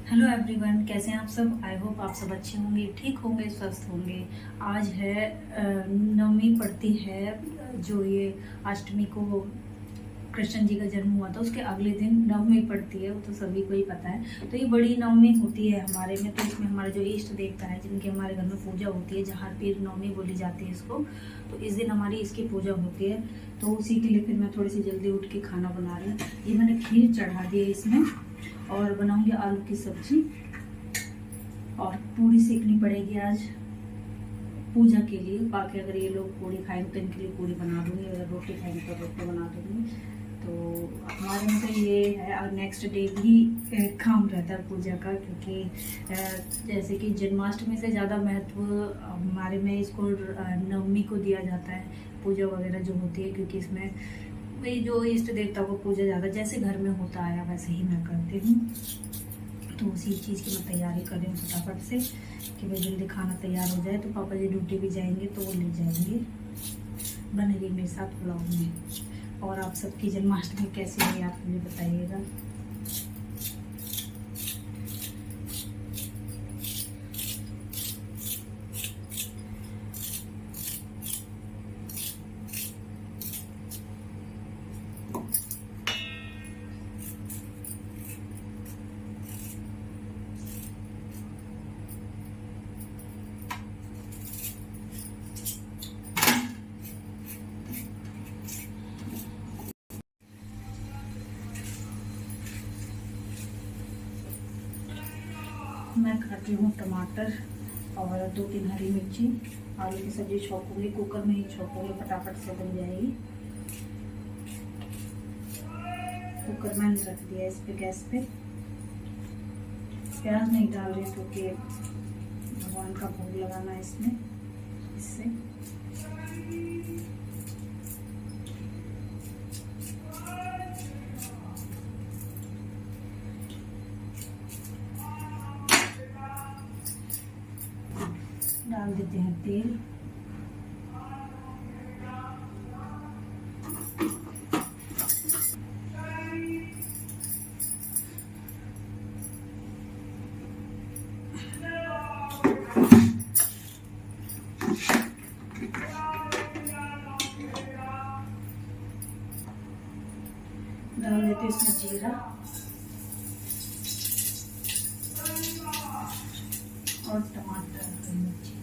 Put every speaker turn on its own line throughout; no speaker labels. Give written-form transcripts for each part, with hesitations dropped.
Hello everyone, कैसे हैं आप सब। आई होप आप सब अच्छे होंगे, ठीक होंगे, स्वस्थ होंगे। आज है नवमी पड़ती है, जो ये अष्टमी को कृष्ण जी का जन्म हुआ था, उसके अगले दिन नवमी पड़ती है। वो तो सभी को ही पता है। तो ये बड़ी नवमी होती है हमारे में। तो इसमें हमारे जो इष्ट देवता है, जिनकी हमारे घर में पूजा होती है, जहाँ पीर नवमी बोली जाती है इसको, तो इस दिन हमारी इसकी पूजा होती है। तो उसी के लिए फिर मैं थोड़ी सी जल्दी उठ के खाना बना रही हूँ। ये मैंने खीर चढ़ा दी है इसमें, और बनाऊंगी आलू की सब्जी, और पूरी सेकनी पड़ेगी आज पूजा के लिए। बाकी अगर ये लोग पूरी खाएंगे तो इनके लिए पूरी बना दूंगी, अगर रोटी खाएंगे तो रोटी बना दूंगी। तो हमारे में तो ये है, और नेक्स्ट डे भी काम रहता है पूजा का, क्योंकि जैसे कि जन्माष्टमी से ज़्यादा महत्व हमारे में इसको नवमी को दिया जाता है, पूजा वगैरह जो होती है, क्योंकि इसमें वही जो इष्ट देवता को पूजा ज़्यादा जैसे घर में होता आया वैसे ही मैं करती हूँ। तो उसी चीज़ की मैं तैयारी कर रही हूँ फटाफट से, कि भाई जल्दी खाना तैयार हो जाए। तो पापा जी ड्यूटी भी जाएंगे तो वो ले जाएंगे। बनेगी मेरे साथ ब्लॉग में। और आप सबकी जन्माष्टमी कैसी रही आप मुझे बताइएगा। मैं काट रही हूँ टमाटर और 2-3 हरी मिर्ची। आलू की सब्जी छोंकूंगी, कुकर में ही छोंकूंगी, फटाफट से बन जाएगी। कुकर मैंने रख दिया इस पे, गैस पे। प्याज नहीं डाल रही क्योंकि भगवान का भोग लगाना है इसमें, इससे। डाल देते हैं तेल। डाल देते हैं इसमें जीरा और टमाटर और मिर्ची।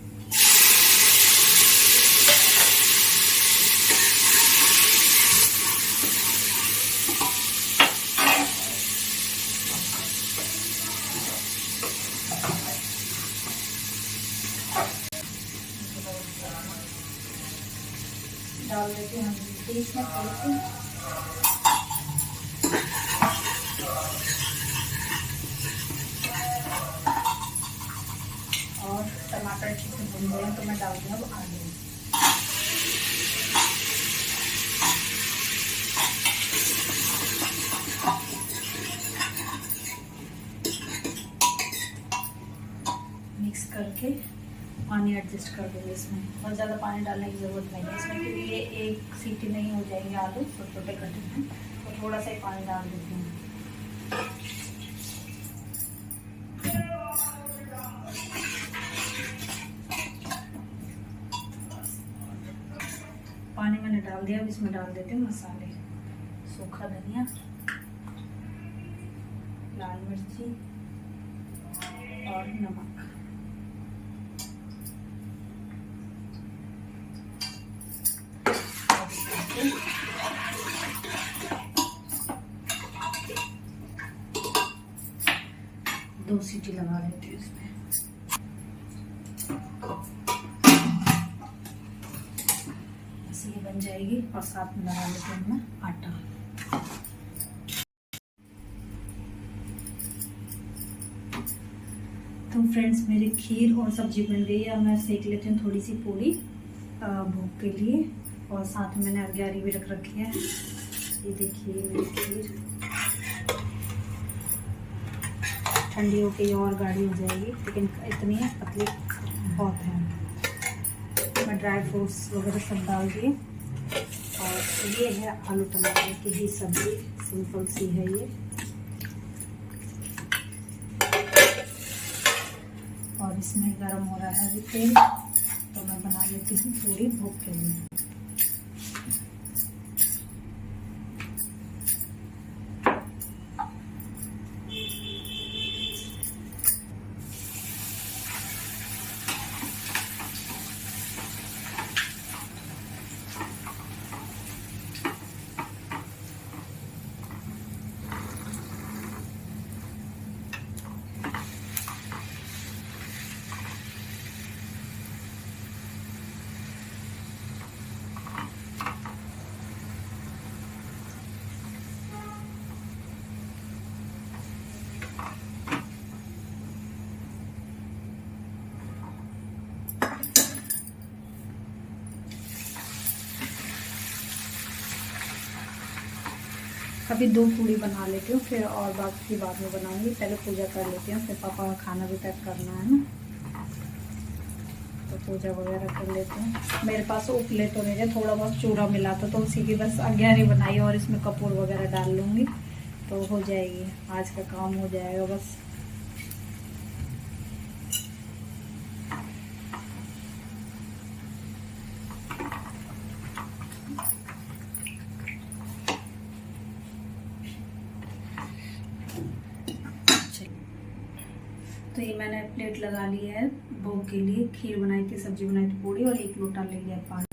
डाल देते हैं हम इसमें थोड़ी सी, और टमाटर अच्छे से भून गए तो मैं डाल दूँ अब आलू। मिक्स करके पानी एडजस्ट कर दूँगी इसमें। बहुत ज़्यादा पानी डालने की ज़रूरत नहीं है इसमें, क्योंकि ये एक सीटी नहीं हो जाएंगे आलू, छोटे छोटे कटे हैं, तो थोड़ा सा ही पानी डाल देती हूँ। पानी मैंने डाल दिया। अब इसमें डाल देते हैं मसाले। सूखा धनिया, लाल मिर्ची और नमक। दो सीटी लगा लेती हूँ इसमें। ऐसे ये बन जाएगी, और साथ में लगा लेते हैं मैं आटा। तो फ्रेंड्स, मेरी खीर और सब्जी बन गई है। मैं सेक लेती हूँ थोड़ी सी पूरी भूख के लिए, और साथ में मैंने अरग्यारी भी रख रखी है। ये देखिए मेरी खीर ठंडी होके और गाढ़ी हो जाएगी, लेकिन इतनी पतली बहुत है। मैं ड्राई फ्रूट्स वगैरह सब डाल दिए। और ये है आलू टमाटर की ही सब्ज़ी, सिंपल सी है ये। और इसमें गर्म हो रहा है अभी तेल, तो मैं बना लेती हूँ पूरी भूख के लिए। अभी 2 पूड़ी बना लेती हूँ, फिर और बाकी बाद में बनाऊंगी। पहले पूजा कर लेती हूँ, फिर पापा का खाना भी पैक करना है ना, तो पूजा वगैरह कर लेते हैं। मेरे पास उपले तो नहीं है, थोड़ा बहुत चूरा मिला था तो उसी की बस अज्ञानी बनाई और इसमें कपूर वगैरह डाल लूँगी तो हो जाएगी, आज का काम हो जाएगा बस। तो ये मैंने प्लेट लगा ली है भोग के लिए। खीर बनाई थी, सब्जी बनाई थी, पूड़ी, और 1 लोटा ले लिया पानी।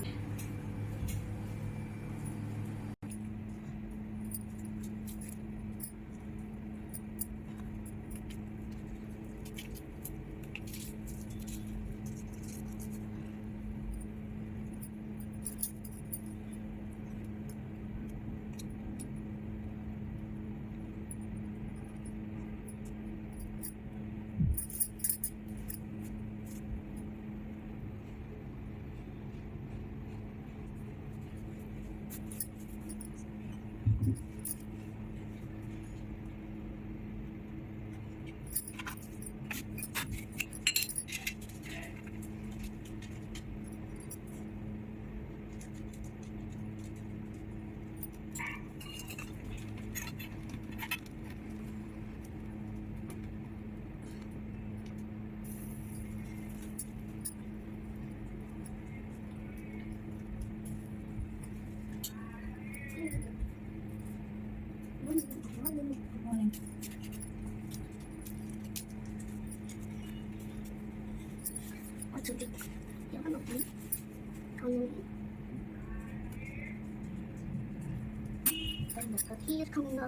Khir không ngờ.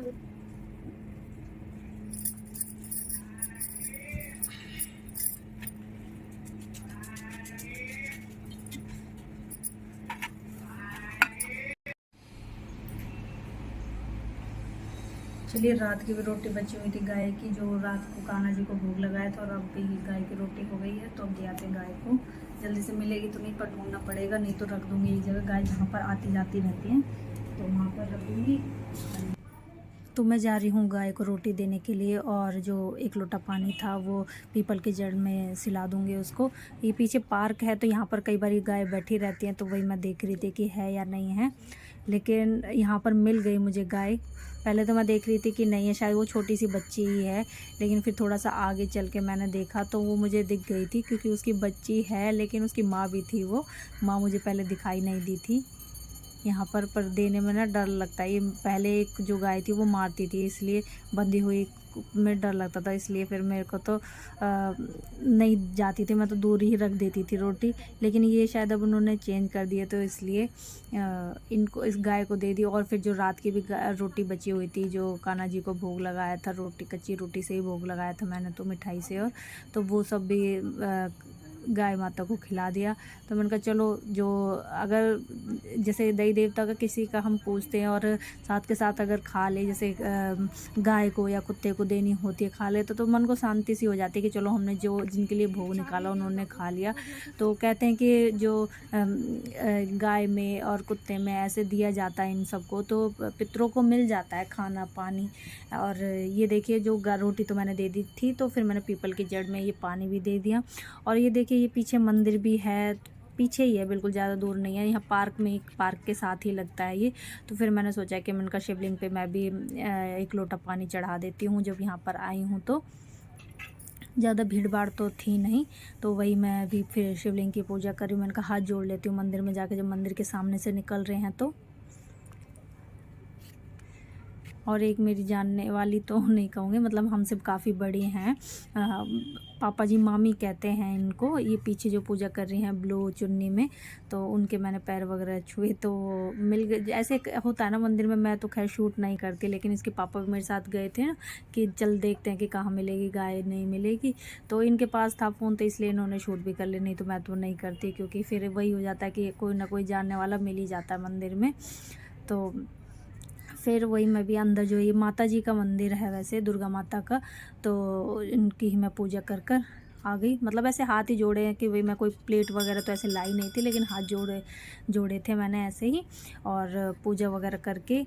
चलिए, रात की भी रोटी बची हुई थी गाय की, जो रात को कान्हा जी को भोग लगाया था, और अब भी गाय की रोटी हो गई है। तो अब दियाते गाय को, जल्दी से मिलेगी तो नहीं पर ढूंढना पड़ेगा, नहीं तो रख दूंगी एक जगह। गाय जहाँ पर आती जाती रहती है तो वहाँ पर रख दूँगी। तो मैं जा रही हूँ गाय को रोटी देने के लिए, और जो 1 लोटा पानी था वो पीपल की जड़ में सिला दूँगी उसको। ये पीछे पार्क है तो यहाँ पर कई बार गाय बैठी रहती हैं, तो वही मैं देख रही थी कि है या नहीं है, लेकिन यहाँ पर मिल गई मुझे गाय। पहले तो मैं देख रही थी कि नहीं है, शायद वो छोटी सी बच्ची ही है, लेकिन फिर थोड़ा सा आगे चल के मैंने देखा तो वो मुझे दिख गई थी, क्योंकि उसकी बच्ची है लेकिन उसकी माँ भी थी। वो माँ मुझे पहले दिखाई नहीं दी थी। यहाँ पर देने में ना डर लगता है। ये पहले एक जो गाय थी वो मारती थी, इसलिए बंधी हुई में डर लगता था, इसलिए फिर मेरे को तो नहीं जाती थी, मैं तो दूर ही रख देती थी रोटी। लेकिन ये शायद अब उन्होंने चेंज कर दिया, तो इसलिए इनको, इस गाय को दे दी। और फिर जो रात की भी रोटी बची हुई थी, जो कान्हा जी को भोग लगाया था, रोटी कच्ची रोटी से ही भोग लगाया था मैंने तो, मिठाई से, और तो वो सब भी गाय माता को खिला दिया। तो मैंने कहा चलो, जो अगर जैसे देवी देवता का किसी का हम पूछते हैं और साथ के साथ अगर खा ले, जैसे गाय को या कुत्ते को देनी होती है, खा ले तो मन को शांति सी हो जाती है कि चलो हमने जो जिनके लिए भोग निकाला उन्होंने खा लिया। तो कहते हैं कि जो गाय में और कुत्ते में ऐसे दिया जाता है इन सबको, तो पितरों को मिल जाता है खाना पानी। और ये देखिए, जो रोटी तो मैंने दे दी थी, तो फिर मैंने पीपल की जड़ में ये पानी भी दे दिया। और ये देखिए, ये पीछे मंदिर भी है, पीछे ही है, बिल्कुल ज़्यादा दूर नहीं है, यहाँ पार्क में, एक पार्क के साथ ही लगता है ये। तो फिर मैंने सोचा कि मैं उनका शिवलिंग पे मैं भी 1 लोटा पानी चढ़ा देती हूँ जब यहाँ पर आई हूँ। ज़्यादा भीड़ भाड़ तो थी नहीं, तो वही मैं अभी फिर शिवलिंग की पूजा कर रही हूँ। मैंने कहा हाथ जोड़ लेती हूँ मंदिर में जाके, जब मंदिर के सामने से निकल रहे हैं तो। और एक मेरी जानने वाली तो नहीं कहूँगी, मतलब हमसे काफ़ी बड़ी हैं, पापा जी मामी कहते हैं इनको, ये पीछे जो पूजा कर रही हैं ब्लू चुन्नी में, तो उनके मैंने पैर वगैरह छुए तो मिल गए। ऐसे होता है ना मंदिर में, मैं तो खैर शूट नहीं करती, लेकिन इसके पापा भी मेरे साथ गए थे ना कि चल देखते हैं कि कहाँ मिलेगी गाय, नहीं मिलेगी, तो इनके पास था फ़ोन तो इसलिए इन्होंने शूट भी कर लिया, नहीं तो मैं तो नहीं करती, क्योंकि फिर वही हो जाता है कि कोई ना कोई जानने वाला मिल ही जाता है मंदिर में। तो फिर वही मैं भी अंदर, जो ये माता जी का मंदिर है वैसे दुर्गा माता का, तो इनकी ही मैं पूजा कर कर आ गई। मतलब ऐसे हाथ ही जोड़े हैं कि वही, मैं कोई प्लेट वगैरह तो ऐसे लाई नहीं थी, लेकिन हाथ जोड़े थे मैंने ऐसे ही, और पूजा वगैरह करके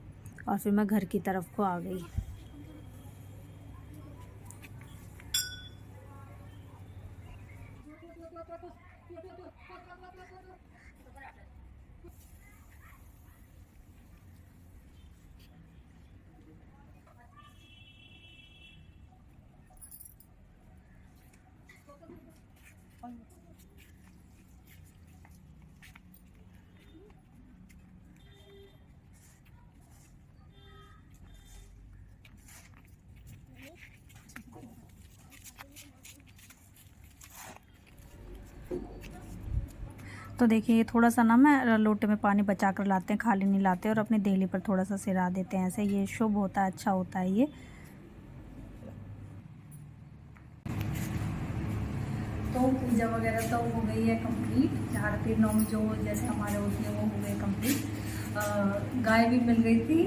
और फिर मैं घर की तरफ को आ गई। तो देखिए ये थोड़ा सा ना मैं लोटे में पानी बचा कर लाते हैं, खाली नहीं लाते, और अपनी देहली पर थोड़ा सा सिरा देते हैं, ऐसे ये शुभ होता है, अच्छा होता है ये। तो पूजा वगैरह तो हो गई है कंप्लीट, आरती नौमी जो जैसे हमारे होती है वो हो गई कंप्लीट। गाय भी मिल गई थी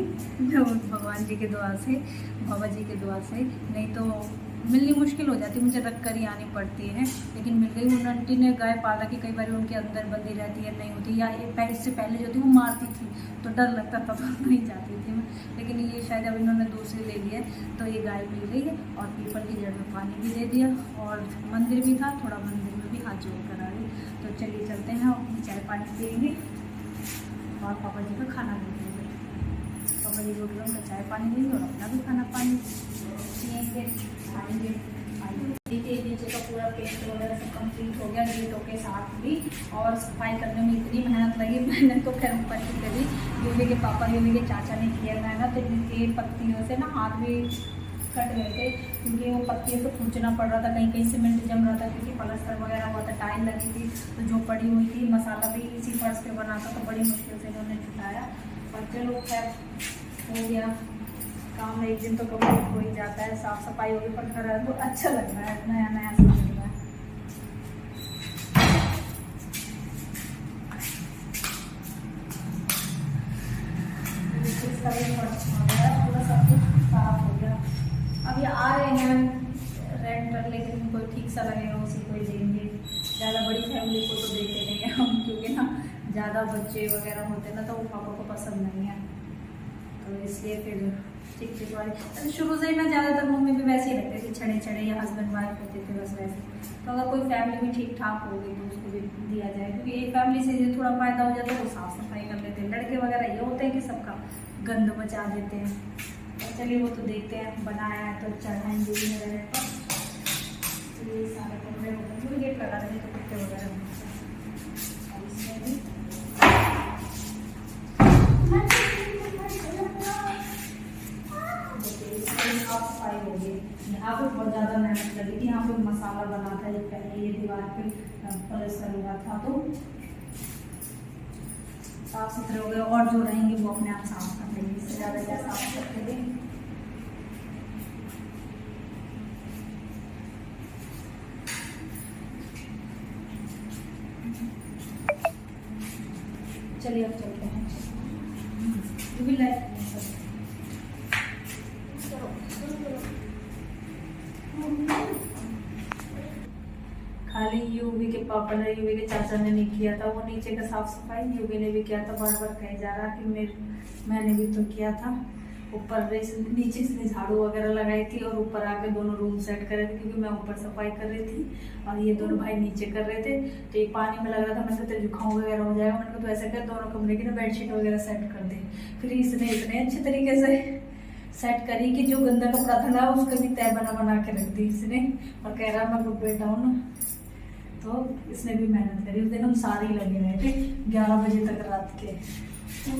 भगवान जी के दुआ से, बाबा जी के दुआ से, नहीं तो मिलनी मुश्किल हो जाती, मुझे रख कर ही आनी पड़ती है, लेकिन मिल गई। उन आंटी ने गाय पाल रखी, कई बार उनके अंदर बंदी रहती है, नहीं होती, या इससे पहले जो थी वो मारती थी, तो डर लगता था तो नहीं जाती थी मैं, लेकिन ये शायद अब इन्होंने दूसरी ले ली है, तो ये गाय मिल गई है। और पीपल की जड़ में पानी भी दे दिया, और मंदिर भी था, थोड़ा मंदिर में भी हाथ जोड़ कर आ गई। तो चलिए चलते हैं, अपनी चाय पानी पियेंगे और पापा जी का खाना भी देंगे। पापा जी रोटी उनका चाय पानी देंगे और अपना भी खाना पानी पियेंगे, आएंगे। देखिए नीचे का पूरा पेंट वगैरह सब कंप्लीट हो गया गेटों के साथ भी, और सफाई करने में इतनी मेहनत लगी, मैंने तो खैर ऊपर की करी, यूवी के पापा यूवी के चाचा ने किया मेहनत, तो इनके पत्तियों से ना हाथ भी कट गए थे, क्योंकि वो पत्तियों को खींचना पड़ रहा था, कहीं कहीं सीमेंट जम रहा था, क्योंकि प्लास्टर वगैरह हुआ था, टाइल लगी थी, तो जो पड़ी हुई थी, मसाला भी इसी फर्श पे बना था, तो बड़ी मुश्किल से इन्होंने छुटाया। और चलो खैर हो गया काम, एक दिन तो कंप्लीट हो ही जाता है, साफ सफाई होगी, पर घर तो अच्छा लग रहा है, नया नया सा लग रहा है। पूरा सब कुछ साफ हो गया। अब ये आ रहे हैं रेंट पर, लेकिन कोई ठीक सा लगेगा उसी को ही देंगे, ज़्यादा बड़ी फैमिली को तो देते नहीं है हम, क्योंकि ना ज़्यादा बच्चे वगैरह होते ना, तो वो पापा को पसंद नहीं है, तो इसलिए फिर ठीक ठीक वाले। शुरू से ही मैं ज़्यादातर मम्मी भी वैसे ही रखते थे, छड़े छड़े या हस्बैंड वाइफ होते थे बस वैसे, तो अगर कोई फैमिली भी ठीक ठाक हो गई तो उसको भी दिया जाए, क्योंकि एक फैमिली से थोड़ा फायदा हो जाता है, वो साफ सफाई कर लेते हैं। लड़के वगैरह ये होते हैं कि सबका गंद बचा देते हैं। तो चलिए वो तो देखते हैं, बनाया है तो चढ़ाएंगे भी वगैरह पर। चलिए सारे कमरे वगैरह गेट लगा देंगे तो कुत्ते वगैरह साफ सफाई हो गई। यहाँ पे बहुत ज़्यादा मेहनत लगी थी, यहाँ पे मसाला बना था, जब पहले ये दीवार पे प्लास्टर हुआ था, तो साफ सुथरे हो गए, और जो रहेंगे वो अपने आप साफ कर देंगे, इससे ज़्यादा क्या साफ करते देंगे। चलिए अब चलते हैं, भी लाइट खाली यूवी के पापा ने, यूवी के चाचा ने नहीं किया था, वो नीचे का साफ सफाई यूवी ने भी किया था। बार बार कहे जा रहा कि मैंने भी तो किया था। ऊपर नीचे से झाड़ू वगैरह लगाई थी, और ऊपर आके दोनों रूम सेट कर रहे थे, क्योंकि मैं ऊपर सफाई कर रही थी और ये दोनों भाई नीचे कर रहे थे। तो ये पानी में लग रहा था, मैंने कहा तेरे जुकाम वगैरह हो जाएगा, मैंने कहा तो ऐसा कर दोनों कमरे की ना बेडशीट वगैरह सेट कर दे। फिर इसने इतने अच्छे तरीके से सेट करी कि जो गंदा कपड़ा था ना उसका भी तय बना बना के रख दी इसने, और कह रहा मैं बेटा हूँ ना, तो इसने भी मेहनत करी। उस दिन हम सारे ही लगे रहे थे 11 बजे तक रात के। तो